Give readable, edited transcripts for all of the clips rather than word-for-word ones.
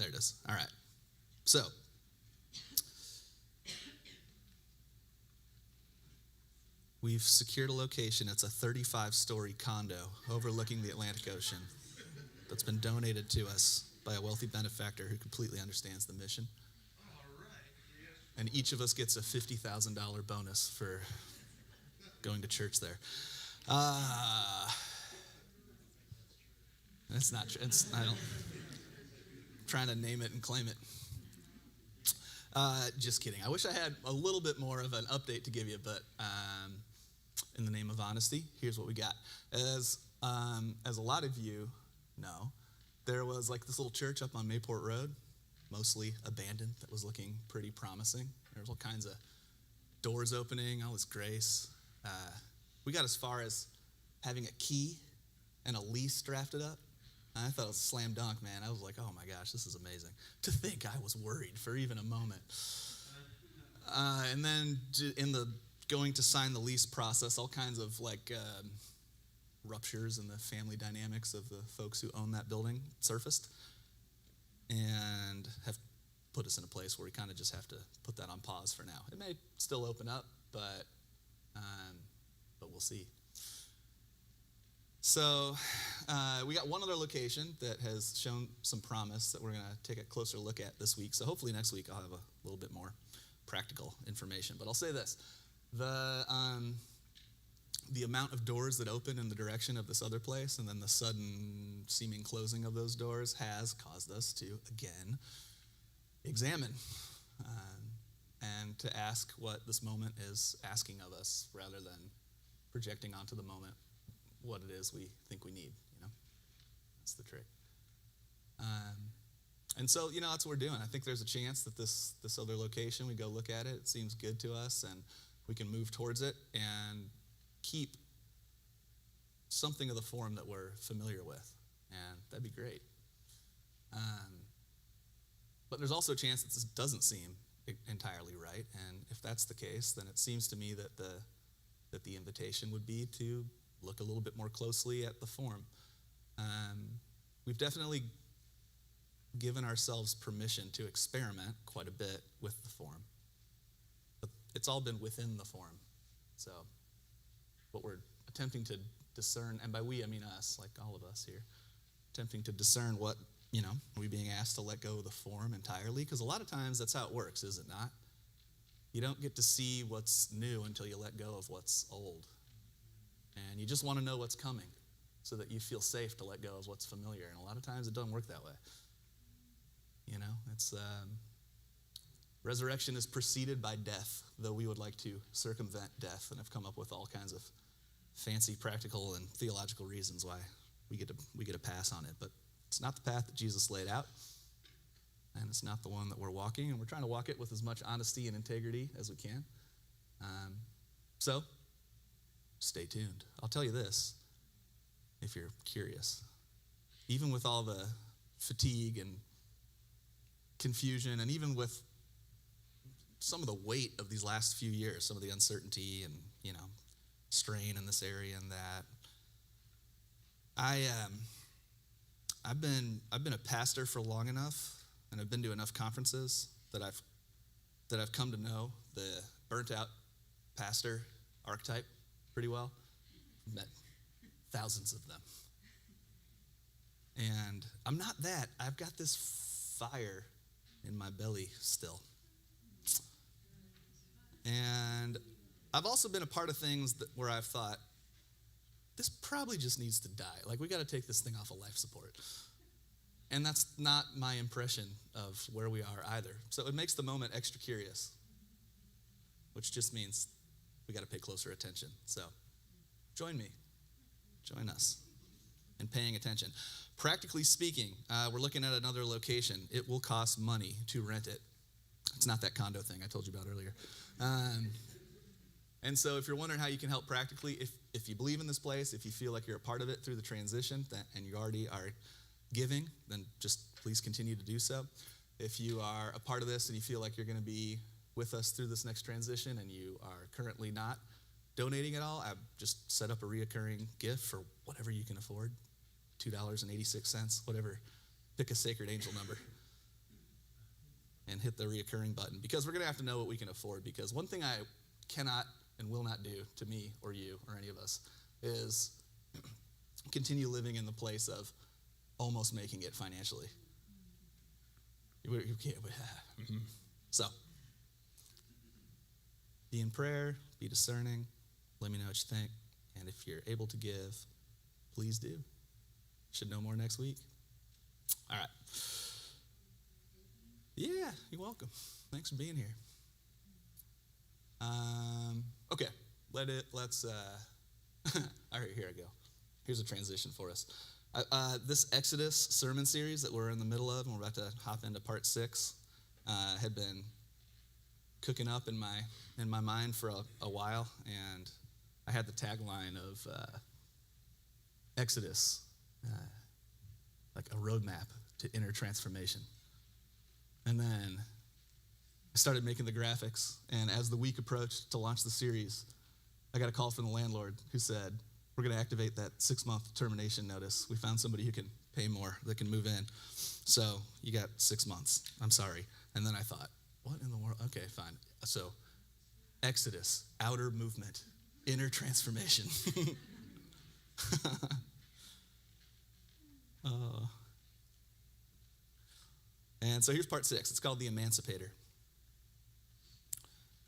There it is. All right. So, we've secured a location. It's a 35-story condo overlooking the Atlantic Ocean that's been donated to us by a wealthy benefactor who completely understands the mission. And each of us gets a $50,000 bonus for going to church there. It's not true. I'm trying to name it and claim it. Just kidding. I wish I had a little bit more of an update to give you, but in the name of honesty, here's what we got. As a lot of you know, there was like this little church up on Mayport Road, mostly abandoned, that was looking pretty promising. There was all kinds of doors opening, all this grace. We got as far as having a key and a lease drafted up. I thought it was a slam dunk, man. I was like, oh my gosh, this is amazing. To think I was worried for even a moment. And then in the going to sign the lease process, all kinds of like ruptures in the family dynamics of the folks who own that building surfaced and have put us in a place where we kind of just have to put that on pause for now. It may still open up, but we'll see. So we got one other location that has shown some promise that we're going to take a closer look at this week. So hopefully next week I'll have a little bit more practical information. But I'll say this. The amount of doors that open in the direction of this other place and then the sudden seeming closing of those doors has caused us to, again, examine and to ask what this moment is asking of us rather than projecting onto the moment what it is we think we need, That's the trick. And so, that's what we're doing. I think there's a chance that this other location, we go look at it, it seems good to us, and we can move towards it and keep something of the form that we're familiar with, and that'd be great. But there's also a chance that this doesn't seem entirely right, and if that's the case, then it seems to me that the invitation would be to look a little bit more closely at the form. We've definitely given ourselves permission to experiment quite a bit with the form, but it's all been within the form. So what we're attempting to discern, and by we I mean us, like all of us here, attempting to discern what, are we being asked to let go of the form entirely? Because a lot of times that's how it works, is it not? You don't get to see what's new until you let go of what's old. And you just want to know what's coming so that you feel safe to let go of what's familiar. And a lot of times it doesn't work that way. It's resurrection is preceded by death, though we would like to circumvent death and have come up with all kinds of fancy practical and theological reasons why we get a pass on it. But it's not the path that Jesus laid out, and it's not the one that we're walking, and we're trying to walk it with as much honesty and integrity as we can. So stay tuned. I'll tell you this, if you're curious. Even with all the fatigue and confusion, and even with some of the weight of these last few years, some of the uncertainty and, strain in this area and that, I've been a pastor for long enough, and I've been to enough conferences that I've come to know the burnt out pastor archetype pretty well. I've met thousands of them. And I'm not that. I've got this fire in my belly still. And I've also been a part of things where I've thought, this probably just needs to die. Like, we got to take this thing off of life support. And that's not my impression of where we are either. So it makes the moment extra curious, which just means we got to pay closer attention. So join me. Join us in paying attention. Practically speaking, we're looking at another location. It will cost money to rent it. It's not that condo thing I told you about earlier. And so if you're wondering how you can help practically, if you believe in this place, if you feel like you're a part of it through the transition, and you already are giving, then just please continue to do so. If you are a part of this and you feel like you're going to be with us through this next transition and you are currently not donating at all, I've just set up a reoccurring gift for whatever you can afford, $2.86, whatever. Pick a sacred angel number. and hit the reoccurring button, because we're going to have to know what we can afford, because one thing I cannot and will not do to me or you or any of us is continue living in the place of almost making it financially. You can't. So, be in prayer, be discerning, let me know what you think, and if you're able to give, please do. Should know more next week. All right. Yeah, you're welcome. Thanks for being here. Okay, let's, all right, here I go. Here's a transition for us. This Exodus sermon series that we're in the middle of, and we're about to hop into part 6, had been cooking up in my mind for a while, and I had the tagline of Exodus, like a roadmap to inner transformation. And then I started making the graphics, and as the week approached to launch the series, I got a call from the landlord who said, we're going to activate that 6-month termination notice. We found somebody who can pay more, that can move in. So you got 6 months. I'm sorry. And then I thought, what in the world? Okay, fine. So Exodus, outer movement, inner transformation. And so here's part 6. It's called the Emancipator.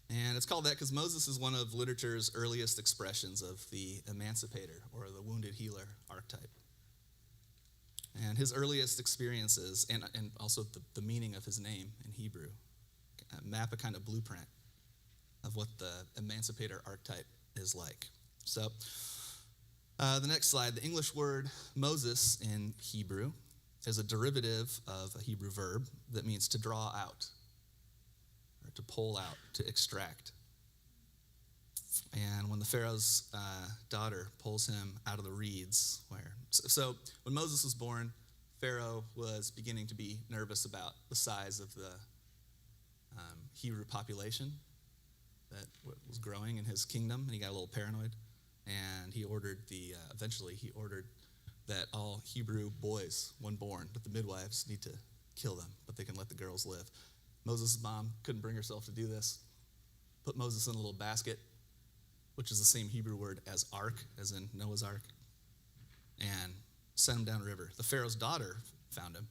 And it's called that because Moses is one of literature's earliest expressions of the emancipator, or the wounded healer archetype. And his earliest experiences, and also the meaning of his name in Hebrew, map a kind of blueprint of what the emancipator archetype is like. So the next slide, the English word Moses in Hebrew is a derivative of a Hebrew verb that means to draw out, or to pull out, to extract. And when the Pharaoh's daughter pulls him out of the reeds, so when Moses was born, Pharaoh was beginning to be nervous about the size of the Hebrew population that was growing in his kingdom, and he got a little paranoid, and he ordered eventually he ordered that all Hebrew boys, when born, that the midwives need to kill them, but they can let the girls live. Moses' mom couldn't bring herself to do this, put Moses in a little basket, which is the same Hebrew word as ark, as in Noah's ark, and sent him down river. The Pharaoh's daughter found him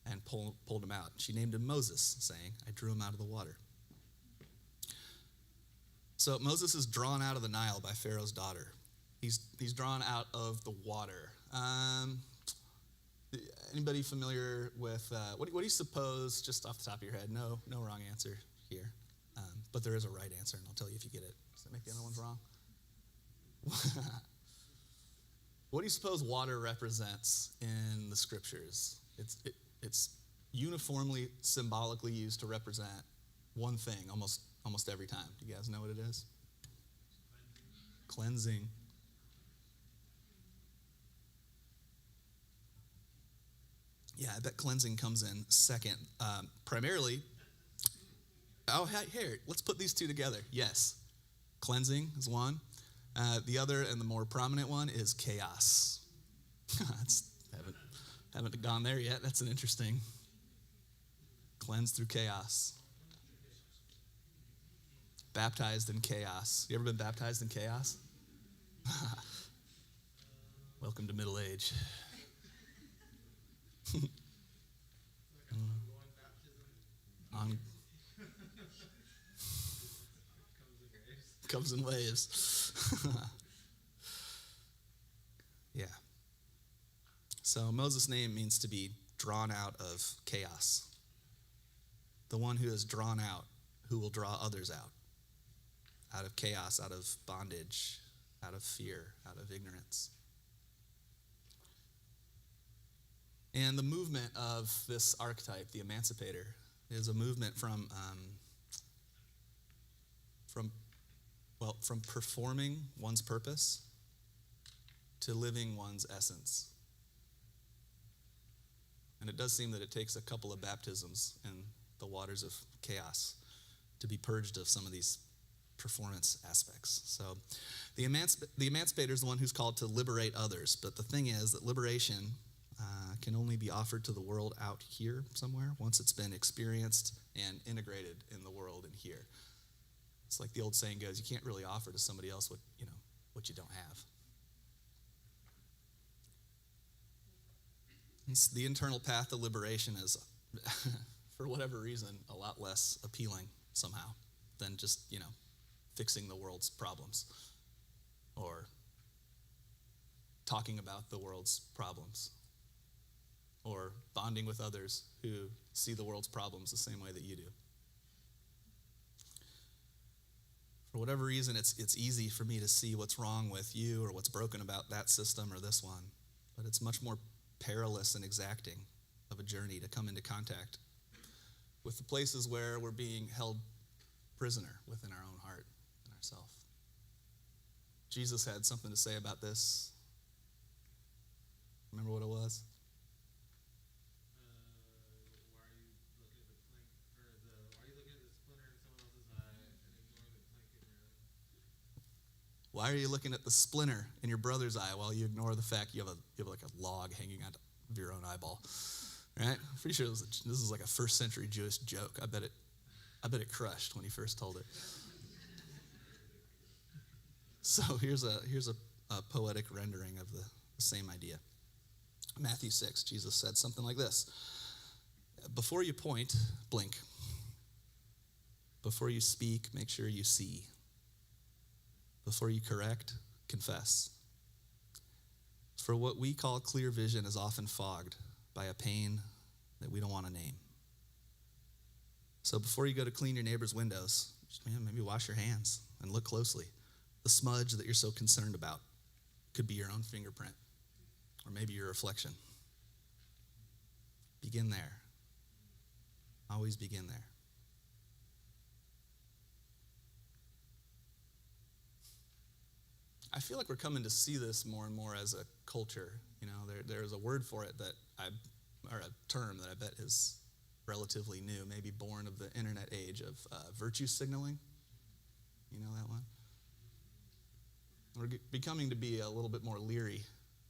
and pulled him out. She named him Moses, saying, I drew him out of the water. So Moses is drawn out of the Nile by Pharaoh's daughter. He's drawn out of the water. Anybody familiar with, what do you suppose, just off the top of your head? No wrong answer here. But there is a right answer, and I'll tell you if you get it. Does that make the other ones wrong? What do you suppose water represents in the scriptures? It's uniformly symbolically used to represent one thing almost every time. Do you guys know what it is? Cleansing. Yeah, I bet cleansing comes in second. Primarily, here, let's put these two together. Yes, cleansing is one. The other and the more prominent one is chaos. Haven't gone there yet. That's an interesting cleanse through chaos. Baptized in chaos. You ever been baptized in chaos? Welcome to middle age. Comes in waves. Yeah. So Moses' name means to be drawn out of chaos. The one who is drawn out, who will draw others out of chaos, out of bondage, out of fear, out of ignorance. And the movement of this archetype, the emancipator, is a movement from performing one's purpose to living one's essence. And it does seem that it takes a couple of baptisms in the waters of chaos to be purged of some of these performance aspects. So the emancipator is the one who's called to liberate others. But the thing is that liberation can only be offered to the world out here somewhere once it's been experienced and integrated in the world and here. It's like the old saying goes, you can't really offer to somebody else what you don't have. It's the internal path to liberation is, for whatever reason, a lot less appealing somehow than just, fixing the world's problems or talking about the world's problems or bonding with others who see the world's problems the same way that you do. For whatever reason, it's easy for me to see what's wrong with you or what's broken about that system or this one, but it's much more perilous and exacting of a journey to come into contact with the places where we're being held prisoner within our own heart and ourself. Jesus had something to say about this. Remember what it was? Why are you looking at the splinter in your brother's eye while you ignore the fact you have like a log hanging out of your own eyeball? Right? I'm pretty sure this is like a first century Jewish joke. I bet it crushed when he first told it. So here's a poetic rendering of the same idea. Matthew 6, Jesus said something like this. Before you point, blink. Before you speak, make sure you see. Before you correct, confess. For what we call clear vision is often fogged by a pain that we don't want to name. So before you go to clean your neighbor's windows, maybe wash your hands and look closely. The smudge that you're so concerned about could be your own fingerprint or maybe your reflection. Begin there. Always begin there. I feel like we're coming to see this more and more as a culture. There's a word for it or a term that I bet is relatively new, maybe born of the internet age of virtue signaling. You know that one? We're becoming to be a little bit more leery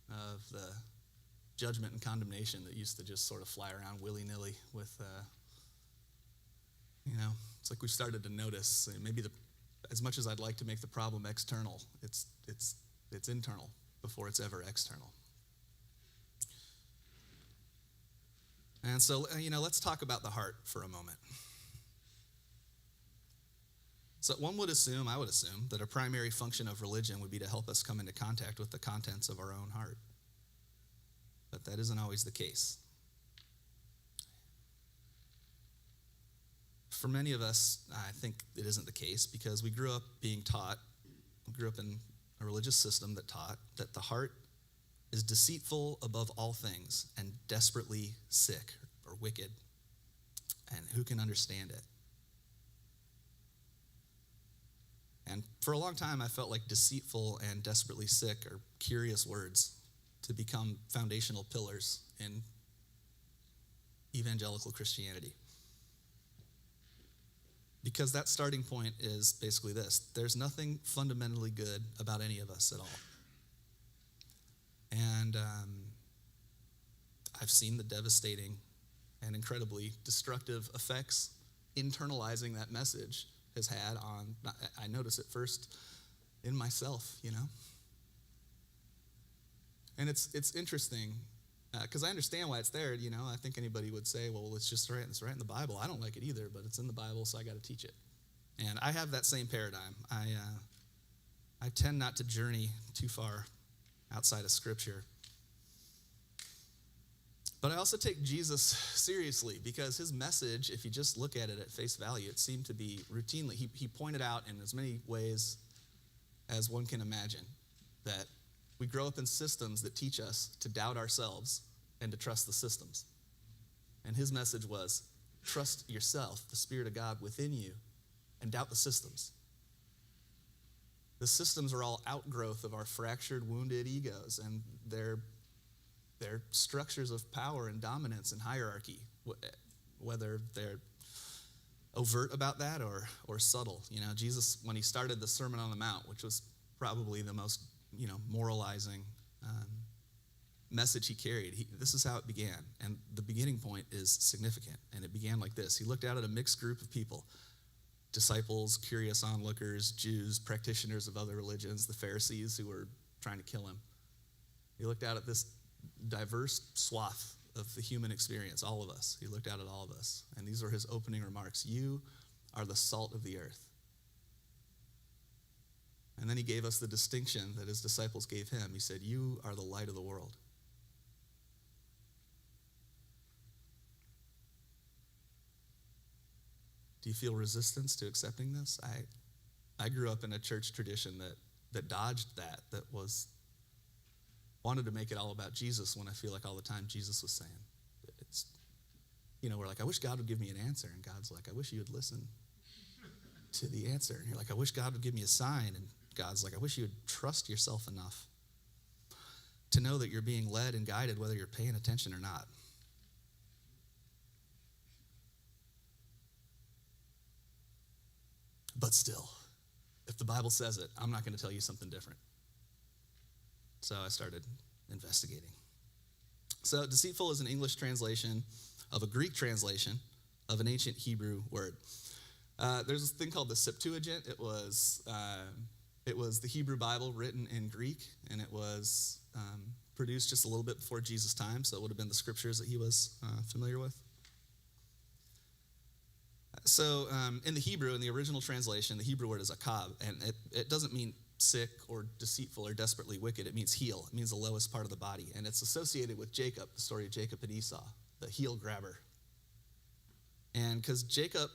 of the judgment and condemnation that used to just sort of fly around willy-nilly with, it's like we've started to notice maybe as much as I'd like to make the problem external, it's internal before it's ever external. And so, let's talk about the heart for a moment. So I would assume, that a primary function of religion would be to help us come into contact with the contents of our own heart. But that isn't always the case. For many of us, I think it isn't the case because we grew up in a religious system that taught that the heart is deceitful above all things and desperately sick or wicked. And who can understand it? And for a long time, I felt like deceitful and desperately sick are curious words to become foundational pillars in evangelical Christianity. Because that starting point is basically this. There's nothing fundamentally good about any of us at all. And I've seen the devastating and incredibly destructive effects internalizing that message has had on, I notice it first in myself, And it's interesting, because I understand why it's there, I think anybody would say, well, it's right in the Bible. I don't like it either, but it's in the Bible, so I got to teach it. And I have that same paradigm. I tend not to journey too far outside of Scripture. But I also take Jesus seriously because his message, if you just look at it at face value, it seemed to be routinely, he pointed out in as many ways as one can imagine that we grow up in systems that teach us to doubt ourselves and to trust the systems. And his message was, trust yourself, the Spirit of God within you, and doubt the systems. The systems are all outgrowth of our fractured, wounded egos, and they're structures of power and dominance and hierarchy, whether they're overt about that or subtle. Jesus, when he started the Sermon on the Mount, which was probably the most, moralizing message he carried. This is how it began. And the beginning point is significant. And it began like this. He looked out at a mixed group of people, disciples, curious onlookers, Jews, practitioners of other religions, the Pharisees who were trying to kill him. He looked out at this diverse swath of the human experience, all of us. He looked out at all of us. And these were his opening remarks. You are the salt of the earth. And then he gave us the distinction that his disciples gave him. He said, you are the light of the world. Do you feel resistance to accepting this? I grew up in a church tradition that dodged that wanted to make it all about Jesus when I feel like all the time Jesus was saying. It's, we're like, I wish God would give me an answer. And God's like, I wish you would listen to the answer. And you're like, I wish God would give me a sign. And God's like, I wish you would trust yourself enough to know that you're being led and guided whether you're paying attention or not. But still, if the Bible says it, I'm not going to tell you something different. So I started investigating. So deceitful is an English translation of a Greek translation of an ancient Hebrew word. There's this thing called the Septuagint. It was the Hebrew Bible written in Greek, and it was produced just a little bit before Jesus' time, so it would have been the scriptures that he was familiar with. So in the Hebrew, in the original translation, the Hebrew word is akab, and it doesn't mean sick or deceitful or desperately wicked. It means heel. It means the lowest part of the body, and it's associated with Jacob, the story of Jacob and Esau, the heel grabber. And because Jacob,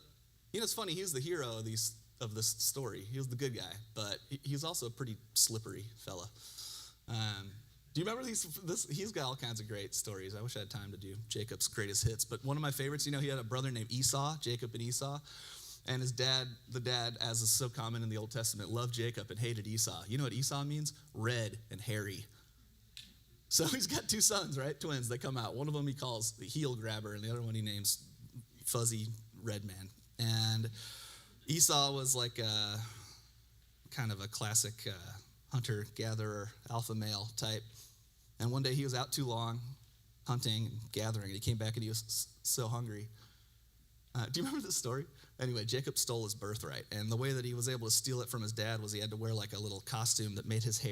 it's funny, he was the hero of this story. He was the good guy, but he's also a pretty slippery fella. Do you remember he's got all kinds of great stories. I wish I had time to do Jacob's greatest hits, but one of my favorites, he had a brother named Esau, Jacob and Esau, and his dad, the dad, as is so common in the Old Testament, loved Jacob and hated Esau. You know what Esau means? Red and hairy. So he's got two sons, right? Twins. They come out. One of them he calls the heel grabber, and the other one he names Fuzzy Red Man. And Esau was like kind of a classic hunter-gatherer, alpha male type. And one day he was out too long hunting and gathering, and he came back and he was so hungry. Do you remember this story? Anyway, Jacob stole his birthright, and the way that he was able to steal it from his dad was he had to wear like a little costume that made his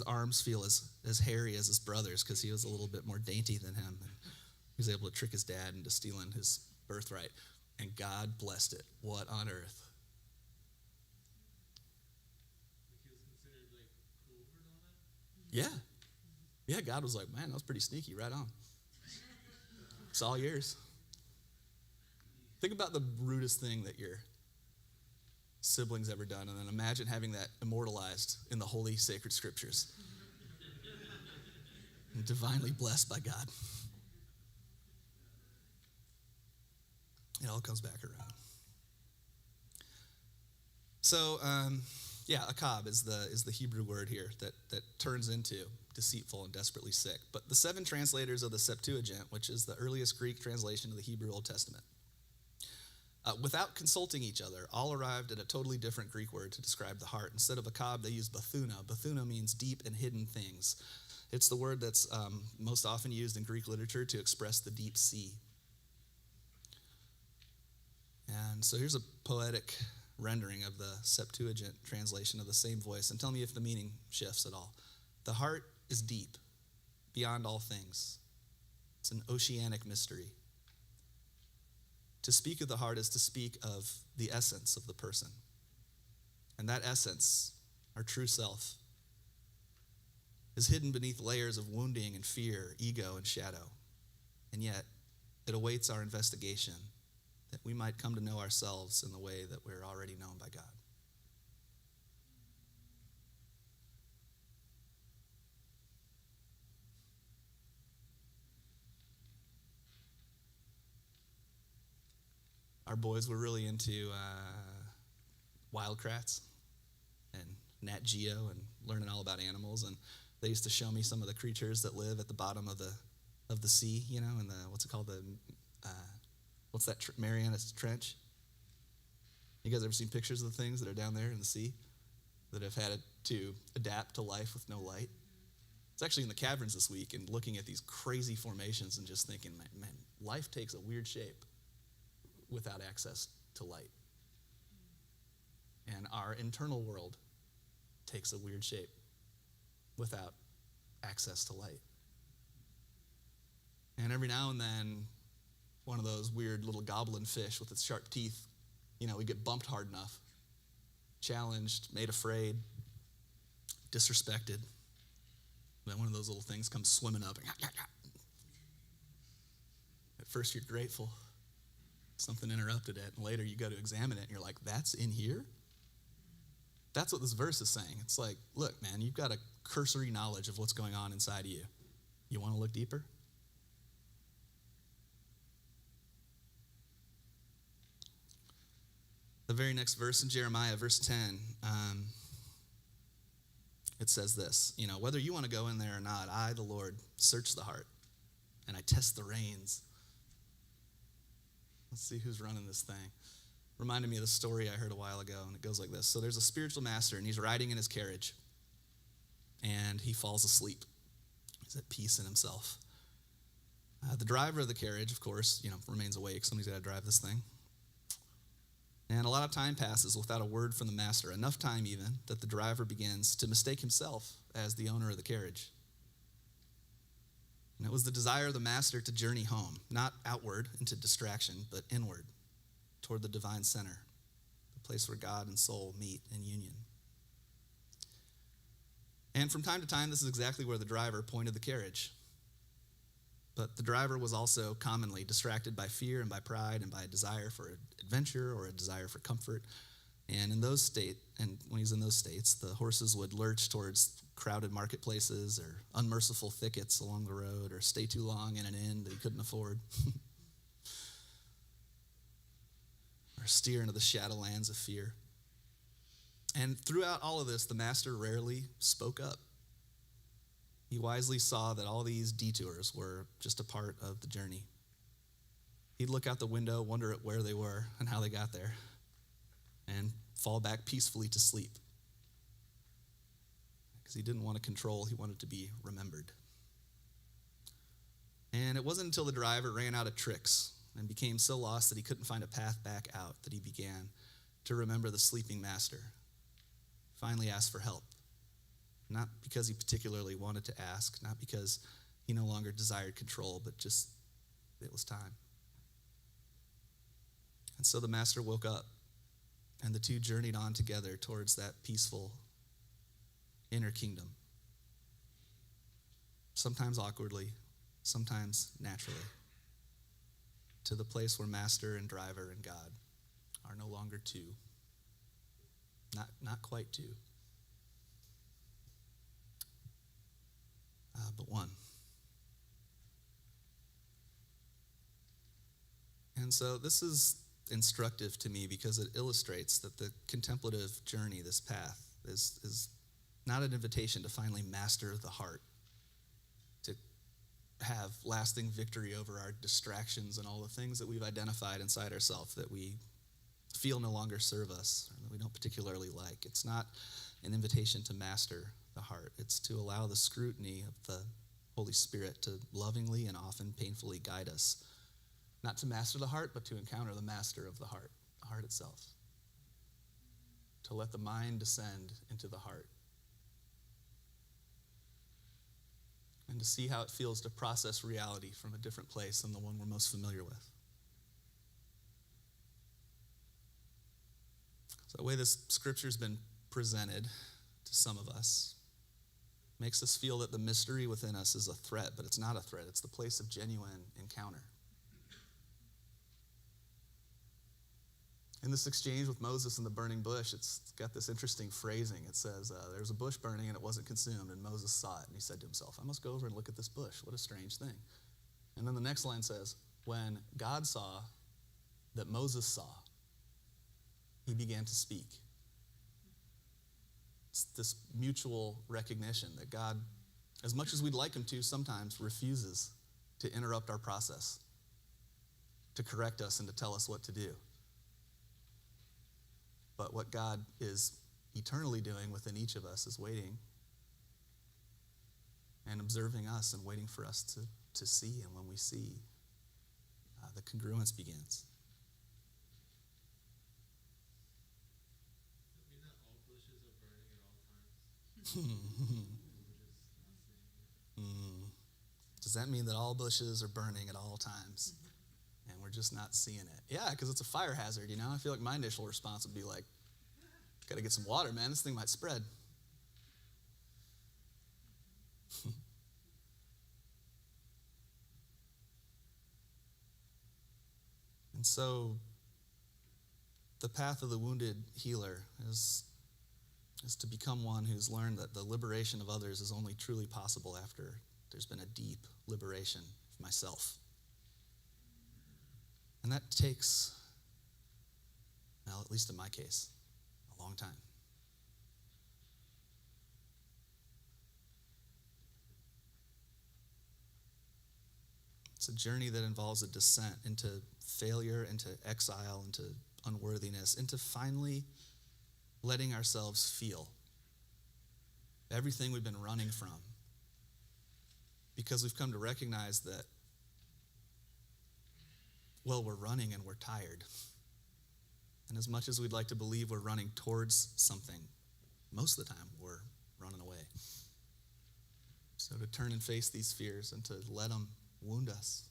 arms feel as hairy as his brother's because he was a little bit more dainty than him. And he was able to trick his dad into stealing his birthright, and God blessed it. What on earth? He was considered like cool for doing that? Yeah, God was like, man, that was pretty sneaky, right on. It's all yours. Think about the rudest thing that your siblings ever done, and then imagine having that immortalized in the holy sacred scriptures. And divinely blessed by God. It all comes back around. So, akab is the Hebrew word here that turns into deceitful and desperately sick. But the 7 translators of the Septuagint, which is the earliest Greek translation of the Hebrew Old Testament, without consulting each other, all arrived at a totally different Greek word to describe the heart. Instead of akab, they used bathuna. Bathuna means deep and hidden things. It's the word that's most often used in Greek literature to express the deep sea. And so here's a poetic rendering of the Septuagint translation of the same voice, and tell me if the meaning shifts at all. The heart is deep, beyond all things. It's an oceanic mystery. To speak of the heart is to speak of the essence of the person. And that essence, our true self, is hidden beneath layers of wounding and fear, ego and shadow. And yet, it awaits our investigation that we might come to know ourselves in the way that we're already known by God. Our boys were really into Wildcrats and Nat Geo and learning all about animals, and they used to show me some of the creatures that live at the bottom of the sea, in the what's it called, Marianas Trench. You guys ever seen pictures of the things that are down there in the sea that have had to adapt to life with no light? was actually in the caverns this week and looking at these crazy formations and just thinking, man, life takes a weird shape without access to light. And our internal world takes a weird shape without access to light. And every now and then, one of those weird little goblin fish with its sharp teeth, we get bumped hard enough, challenged, made afraid, disrespected. Then one of those little things comes swimming up. At first you're grateful. Something interrupted it. And later you go to examine it and you're like, that's in here? That's what this verse is saying. It's like, look, man, you've got a cursory knowledge of what's going on inside of you. You want to look deeper? The very next verse in Jeremiah, verse 10, it says this, whether you want to go in there or not, I, the Lord, search the heart, and I test the reins. Let's see who's running this thing. Reminded me of the story I heard a while ago, and it goes like this. So there's a spiritual master, and he's riding in his carriage, and he falls asleep. He's at peace in himself. The driver of the carriage, of course, remains awake. Somebody's got to drive this thing. And a lot of time passes without a word from the master, enough time even that the driver begins to mistake himself as the owner of the carriage. And it was the desire of the master to journey home, not outward into distraction, but inward toward the divine center, the place where God and soul meet in union. And from time to time, this is exactly where the driver pointed the carriage. But the driver was also commonly distracted by fear and by pride and by a desire for adventure or a desire for comfort. And when he's in those states, the horses would lurch towards crowded marketplaces or unmerciful thickets along the road or stay too long in an inn that he couldn't afford. Or steer into the shadowlands of fear. And throughout all of this, the master rarely spoke up. He wisely saw that all these detours were just a part of the journey. He'd look out the window, wonder at where they were and how they got there, and fall back peacefully to sleep. Because he didn't want to control, he wanted to be remembered. And it wasn't until the driver ran out of tricks and became so lost that he couldn't find a path back out that he began to remember the sleeping master. Finally asked for help. Not because he particularly wanted to ask, not because he no longer desired control, but just it was time. And so the master woke up, and the two journeyed on together towards that peaceful inner kingdom. Sometimes awkwardly, sometimes naturally, to the place where master and driver and God are no longer two. Not quite two. But one. And so this is instructive to me because it illustrates that the contemplative journey, this path, is not an invitation to finally master the heart, to have lasting victory over our distractions and all the things that we've identified inside ourselves that we feel no longer serve us or that we don't particularly like. It's not an invitation to master the heart. It's to allow the scrutiny of the Holy Spirit to lovingly and often painfully guide us, not to master the heart, but to encounter the master of the heart itself. To let the mind descend into the heart. And to see how it feels to process reality from a different place than the one we're most familiar with. So the way this scripture's been presented to some of us makes us feel that the mystery within us is a threat, but it's not a threat. It's the place of genuine encounter. In this exchange with Moses in the burning bush, it's got this interesting phrasing. It says, there was a bush burning and it wasn't consumed, and Moses saw it, and he said to himself, I must go over and look at this bush. What a strange thing. And then the next line says, when God saw that Moses saw, he began to speak. It's this mutual recognition that God, as much as we'd like him to, sometimes refuses to interrupt our process, to correct us and to tell us what to do. But what God is eternally doing within each of us is waiting and observing us and waiting for us to see. And when we see, the congruence begins. Does that mean that all bushes are burning at all times? We're just not seeing it. Does that mean that all bushes are burning at all times and we're just not seeing it? Yeah, because it's a fire hazard, I feel like my initial response would be like, got to get some water, man. This thing might spread. And so the path of the wounded healer is to become one who's learned that the liberation of others is only truly possible after there's been a deep liberation of myself. And that takes, well, at least in my case, a long time. It's a journey that involves a descent into failure, into exile, into unworthiness, into finally letting ourselves feel everything we've been running from. Because we've come to recognize that, well, we're running and we're tired. And as much as we'd like to believe we're running towards something, most of the time we're running away. So to turn and face these fears and to let them wound us,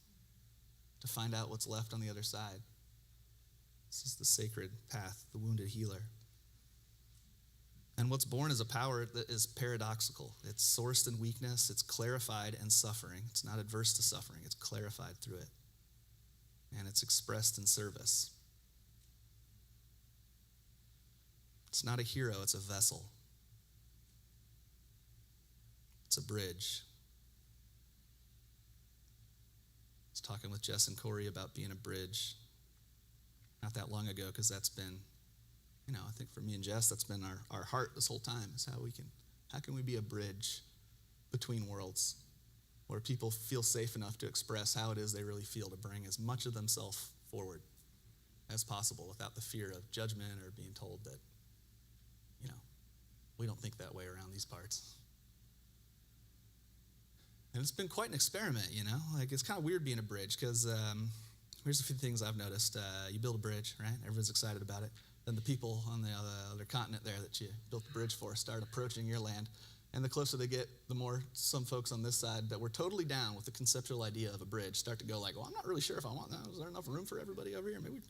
to find out what's left on the other side. This is the sacred path, the wounded healer. And what's born is a power that is paradoxical. It's sourced in weakness, it's clarified in suffering. It's not adverse to suffering, it's clarified through it. And it's expressed in service. It's not a hero, it's a vessel. It's a bridge. I was talking with Jess and Corey about being a bridge not that long ago, because that's been, I think for me and Jess, that's been our heart this whole time, is how can we be a bridge between worlds where people feel safe enough to express how it is they really feel, to bring as much of themselves forward as possible without the fear of judgment or being told that, we don't think that way around these parts. And it's been quite an experiment, Like, it's kind of weird being a bridge, because here's a few things I've noticed. You build a bridge, right? Everyone's excited about it. Then the people on the other continent there that you built the bridge for start approaching your land. And the closer they get, the more some folks on this side that were totally down with the conceptual idea of a bridge start to go like, well, I'm not really sure if I want that. Is there enough room for everybody over here? Maybe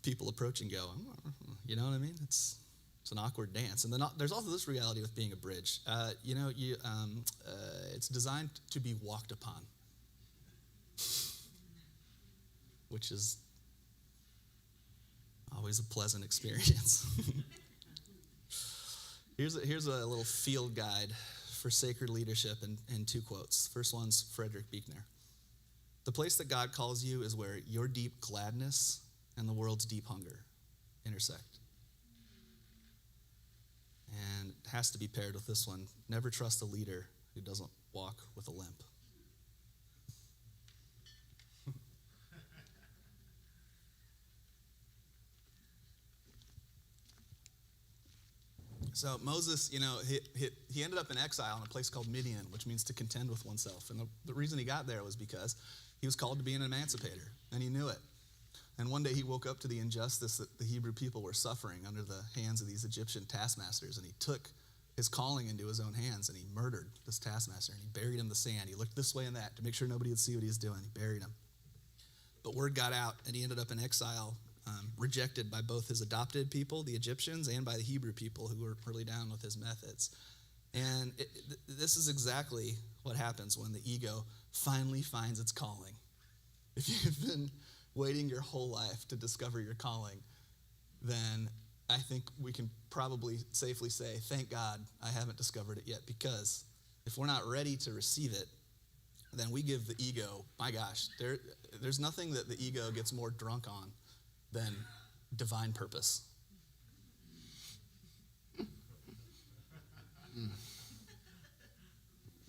people approach and go, you know what I mean? It's an awkward dance. And then there's also this reality with being a bridge. It's designed to be walked upon, which is always a pleasant experience. Here's a little field guide for sacred leadership in 2 quotes. First one's Frederick Buechner. The place that God calls you is where your deep gladness and the world's deep hunger intersect. And it has to be paired with this one. Never trust a leader who doesn't walk with a limp. So Moses, he ended up in exile in a place called Midian, which means to contend with oneself. And the reason he got there was because he was called to be an emancipator, and he knew it. And one day he woke up to the injustice that the Hebrew people were suffering under the hands of these Egyptian taskmasters, and he took his calling into his own hands, and he murdered this taskmaster, and he buried him in the sand. He looked this way and that to make sure nobody would see what he was doing. He buried him. But word got out, and he ended up in exile, rejected by both his adopted people, the Egyptians, and by the Hebrew people who were really down with his methods. And this is exactly what happens when the ego finally finds its calling. If you've been waiting your whole life to discover your calling, then I think we can probably safely say, thank God I haven't discovered it yet, because if we're not ready to receive it, then we give the ego, my gosh, there's nothing that the ego gets more drunk on than divine purpose.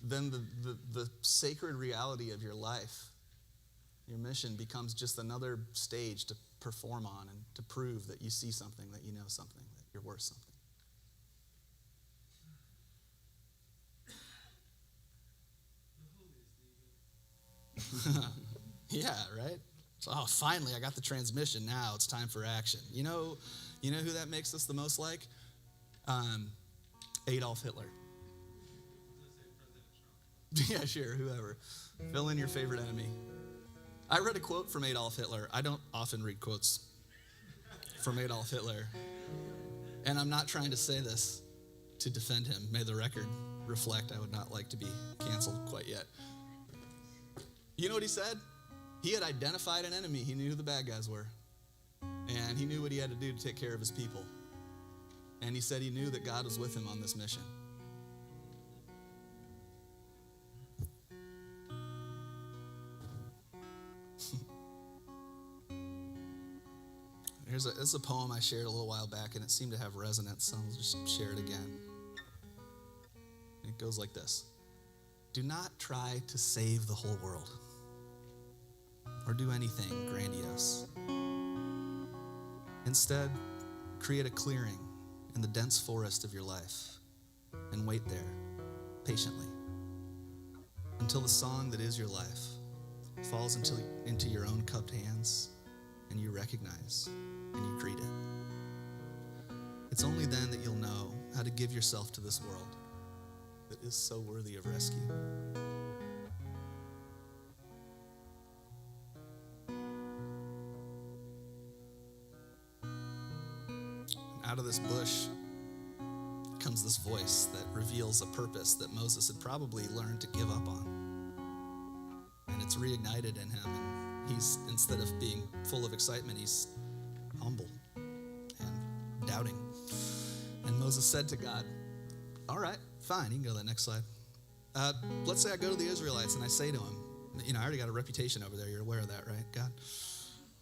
Then the sacred reality of your life, your mission, becomes just another stage to perform on and to prove that you see something, that you know something, that you're worth something. Yeah, right? So, oh, finally, I got the transmission. Now it's time for action. You know who that makes us the most like? Adolf Hitler. Yeah, sure, whoever. Fill in your favorite enemy. I read a quote from Adolf Hitler. I don't often read quotes from Adolf Hitler. And I'm not trying to say this to defend him. May the record reflect I would not like to be canceled quite yet. You know what he said? He had identified an enemy. He knew who the bad guys were. And he knew what he had to do to take care of his people. And he said he knew that God was with him on this mission. This is a poem I shared a little while back, and it seemed to have resonance, so I'll just share it again. It goes like this. Do not try to save the whole world or do anything grandiose. Instead, create a clearing in the dense forest of your life and wait there patiently until the song that is your life falls into your own cupped hands and you recognize and you greet it. It's only then that you'll know how to give yourself to this world that is so worthy of rescue. And out of this bush comes this voice that reveals a purpose that Moses had probably learned to give up on. And it's reignited in him, and he's, instead of being full of excitement, he's humble and doubting. And Moses said to God, all right, fine, you can go to that next slide. Let's say I go to the Israelites and I say to them, I already got a reputation over there, you're aware of that, right, God?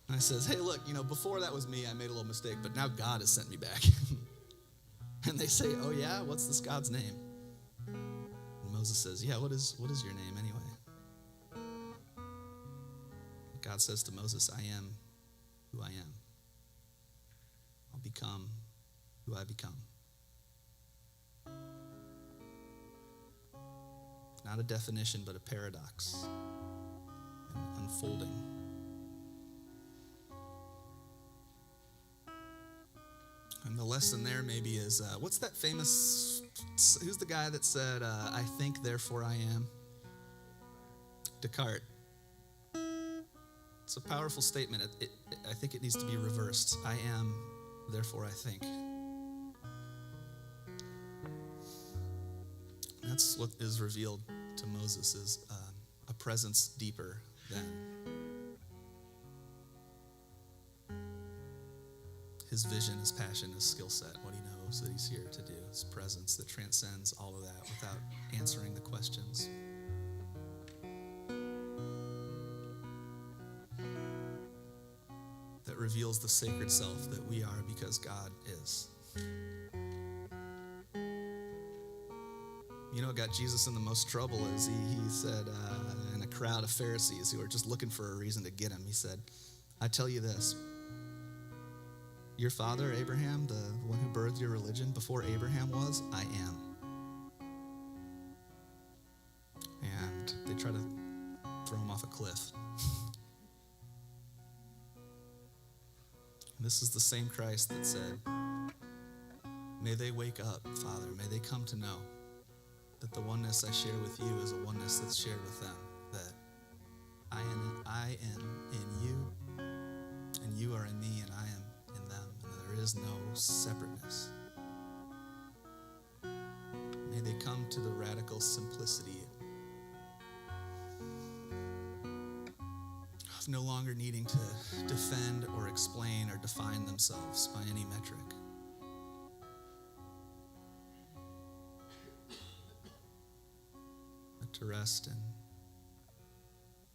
And I says, hey, look, before that was me, I made a little mistake, but now God has sent me back. And they say, oh yeah, what's this God's name? And Moses says, yeah, what is your name anyway? God says to Moses, I am who I am. I'll become who I become. Not a definition, but a paradox, an unfolding. And the lesson there maybe is, what's that famous, who's the guy that said, I think, therefore I am? Descartes. It's a powerful statement. I think it needs to be reversed. I am, therefore I think. That's what is revealed to Moses, is a presence deeper than his vision, his passion, his skill set, what he knows that he's here to do, his presence that transcends all of that without answering the questions. That reveals the sacred self that we are because God is. You know what got Jesus in the most trouble is he said in a crowd of Pharisees who were just looking for a reason to get him, he said, I tell you this, your father Abraham, the one who birthed your religion, before Abraham was, I am. And they try to throw him off a cliff. This is the same Christ that said, may they wake up, Father, may they come to know that the oneness I share with you is a oneness that's shared with them, that I am in you, and you are in me, and I am in them, and there is no separateness. May they come to the radical simplicity of no longer needing to defend or explain or define themselves by any metric. To rest in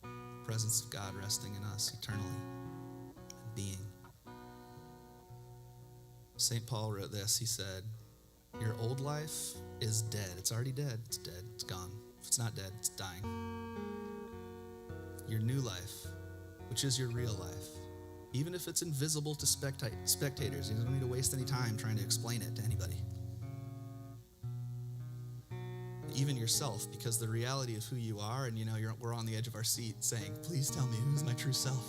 the presence of God resting in us eternally and being. St. Paul wrote this. He said, your old life is dead. It's already dead. It's dead. It's gone. If it's not dead, it's dying. Your new life, which is your real life, even if it's invisible to spectators, you don't need to waste any time trying to explain it to anybody. even yourself, because the reality of who you are, and we're on the edge of our seat saying, please tell me who's my true self.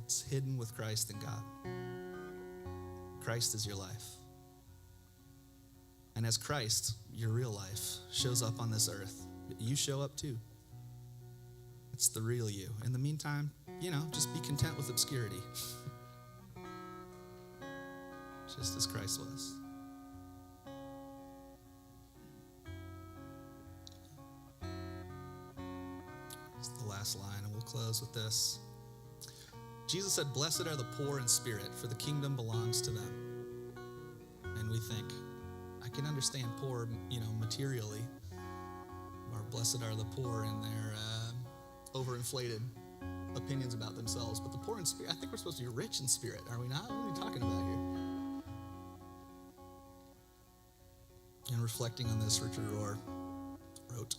It's hidden with Christ in God. Christ is your life. And as Christ, your real life, shows up on this earth, you show up too. It's the real you. In the meantime, just be content with obscurity. Just as Christ was. It's the last line, and we'll close with this. Jesus said, "Blessed are the poor in spirit, for the kingdom belongs to them." And we think, I can understand poor, materially, or blessed are the poor in their overinflated opinions about themselves. But the poor in spirit, I think we're supposed to be rich in spirit, are we not? What are we talking about here? And reflecting on this, Richard Rohr wrote,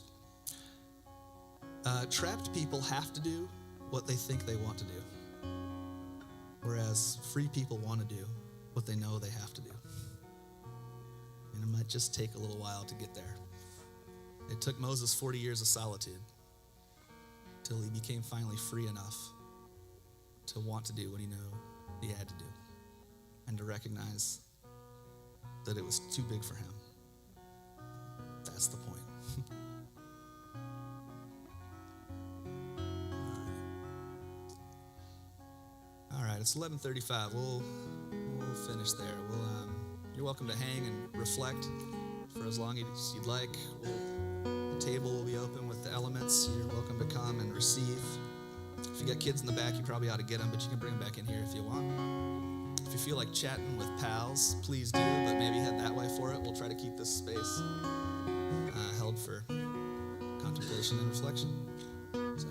trapped people have to do what they think they want to do, whereas free people want to do what they know they have to do. And it might just take a little while to get there. It took Moses 40 years of solitude till he became finally free enough to want to do what he knew he had to do, and to recognize that it was too big for him. That's the point. All right, it's 11:35. We'll finish there. You're welcome to hang and reflect for as long as you'd like. The table will be open with the elements. You're welcome to come and receive. If you got kids in the back, you probably ought to get them, but you can bring them back in here if you want. If you feel like chatting with pals, please do, but maybe head that way for it. We'll try to keep this space held for contemplation and reflection. So,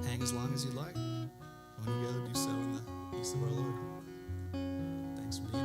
hang as long as you'd like. When you go, do so in the peace of our Lord. Thanks for being here.